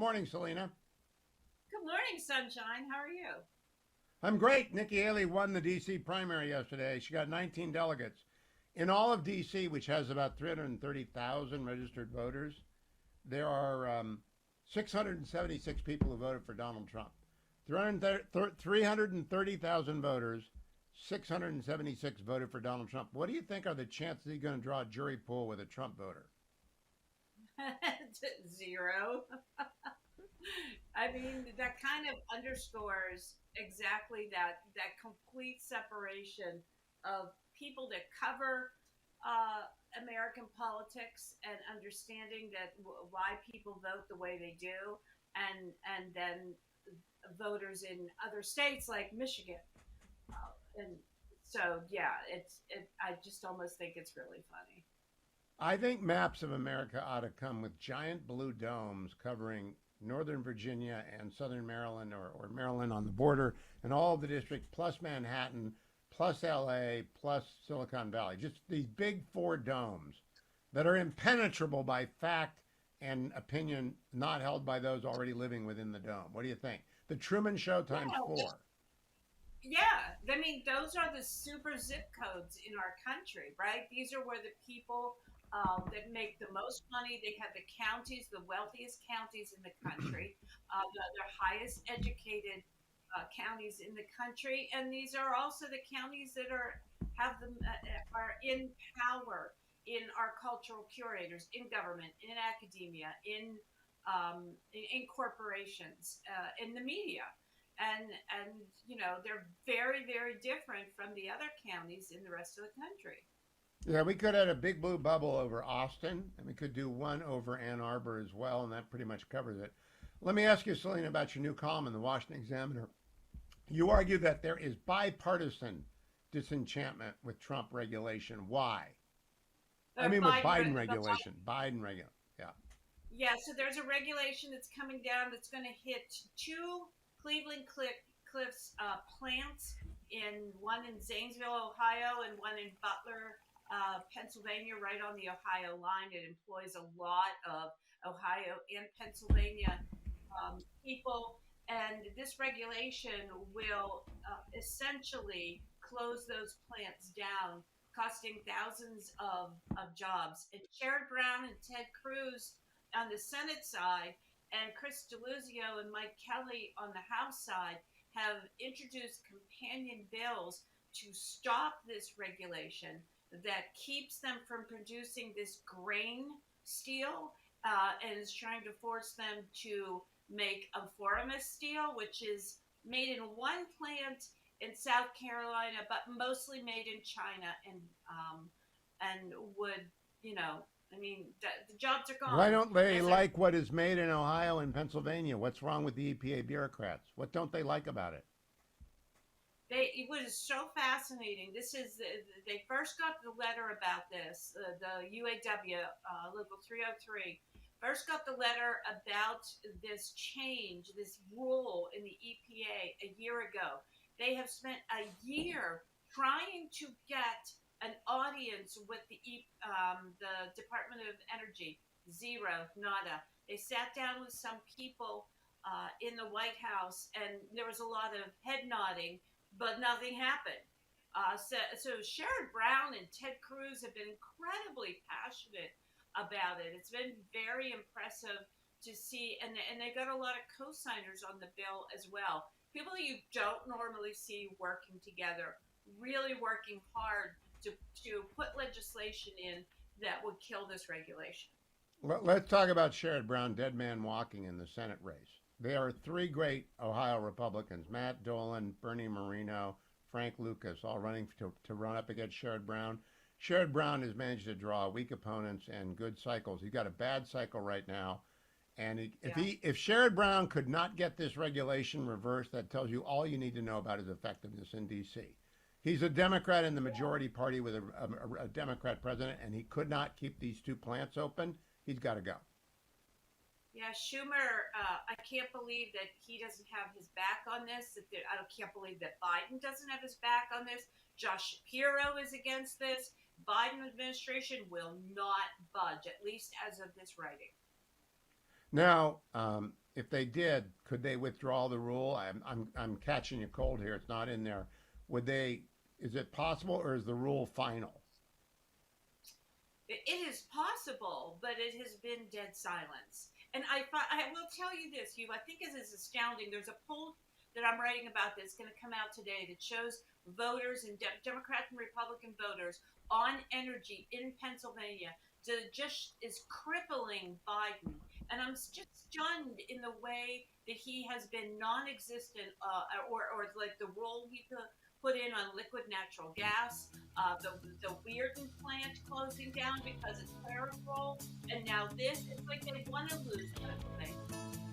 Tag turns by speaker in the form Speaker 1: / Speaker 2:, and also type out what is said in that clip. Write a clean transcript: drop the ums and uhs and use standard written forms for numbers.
Speaker 1: morning, Selena.
Speaker 2: Good morning, sunshine. How are you?
Speaker 1: I'm great. Nikki Haley won the D.C. primary yesterday. She got 19 delegates. In all of D.C., which has about 330,000 registered voters, there are 676 people who voted for Donald Trump. 330,000 voters, 676 voted for Donald Trump. What do you think are the chances he's going to draw a jury pool with a Trump voter?
Speaker 2: Zero. I mean, that kind of underscores exactly that complete separation of people that cover uh, American politics and understanding that why people vote the way they do, and then voters in other states like Michigan, and so yeah, I just almost think it's really funny.
Speaker 1: I think maps of America ought to come with giant blue domes covering Northern Virginia and Southern Maryland or Maryland on the border and all of the districts, plus Manhattan, plus LA, plus Silicon Valley. Just these big four domes that are impenetrable by fact and opinion not held by those already living within the dome. What do you think? The Truman Show times
Speaker 2: Yeah,
Speaker 1: four.
Speaker 2: yeah, I mean, those are the super zip codes in our country, right? These are where the people that make the most money, they have the counties, the wealthiest counties in the country, the highest educated counties in the country, and these are also the counties that are in power in our cultural curators, in government, in academia, in corporations, in the media, and they're very different from the other counties in the rest of the country.
Speaker 1: Yeah, we could have a big blue bubble over Austin, and we could do one over Ann Arbor as well, and that pretty much covers it. Let me ask you, Selena, about your new column in the Washington Examiner. You argue that there is bipartisan disenchantment with Trump regulation. Why? I mean, with
Speaker 2: Biden,
Speaker 1: Biden
Speaker 2: that's
Speaker 1: regulation. Biden regulation. Yeah.
Speaker 2: Yeah, so there's a regulation that's coming down that's going to hit two Cliffs plants, in one in Zanesville, Ohio, and one in Butler, Pennsylvania, right on the Ohio line. It employs a lot of Ohio and Pennsylvania people, and this regulation will essentially close those plants down, costing thousands of jobs. And Sherrod Brown and Ted Cruz on the Senate side, and Chris Deluzio and Mike Kelly on the House side have introduced companion bills to stop this regulation that keeps them from producing this grain steel, and is trying to force them to make Amphoramus steel, which is made in one plant in South Carolina, but mostly made in China, and would, you know, I mean, the jobs are
Speaker 1: Why
Speaker 2: gone.
Speaker 1: don't they
Speaker 2: As a
Speaker 1: like what is made in Ohio and Pennsylvania? What's wrong with the EPA bureaucrats? What don't they like about it?
Speaker 2: It was so fascinating. They first got the letter about this, the UAW, local 303 first got the letter about this change, this rule in the EPA a year ago. They have spent a year trying to get an audience with the Department of Energy. Zero, nada. They sat down with some people in the White House, and there was a lot of head nodding, but nothing happened. So Sherrod Brown and Ted Cruz have been incredibly passionate about it. It's been very impressive to see, and they got a lot of co-signers on the bill as well. People that you don't normally see working together, really working hard to put legislation in that would kill this regulation.
Speaker 1: Let's talk about Sherrod Brown, dead man walking in the Senate race. There are three great Ohio Republicans: Matt Dolan, Bernie Moreno, Frank Lucas, all running to run up against Sherrod Brown. Sherrod Brown has managed to draw weak opponents and good cycles. He's got a bad cycle right now. And
Speaker 2: Yeah.
Speaker 1: if Sherrod Brown could not get this regulation reversed, that tells you all you need to know about his effectiveness in D.C. He's a Democrat in the majority party with a Democrat president, and he could not keep these two plants open. He's got to go.
Speaker 2: Yeah, Schumer, I can't believe that he doesn't have his back on this. I can't believe that Biden doesn't have his back on this. Josh Shapiro is against this. Biden administration will not budge, at least as of this writing.
Speaker 1: Now, if they did, could they withdraw the rule? I'm catching you cold here. It's not in there. Would they? Is it possible, or is the rule final?
Speaker 2: It is possible, but it has been dead silence. And I will tell you this, Hugh. I think it is astounding. There's a poll that I'm writing about that's going to come out today that shows voters and Democrat and Republican voters on energy in Pennsylvania that just is crippling Biden. And I'm just stunned in the way that he has been non-existent, or like the role he put in on liquid natural gas, the Weirden plant closing down because it's terrible, and now this. It's like they want to lose Pennsylvania.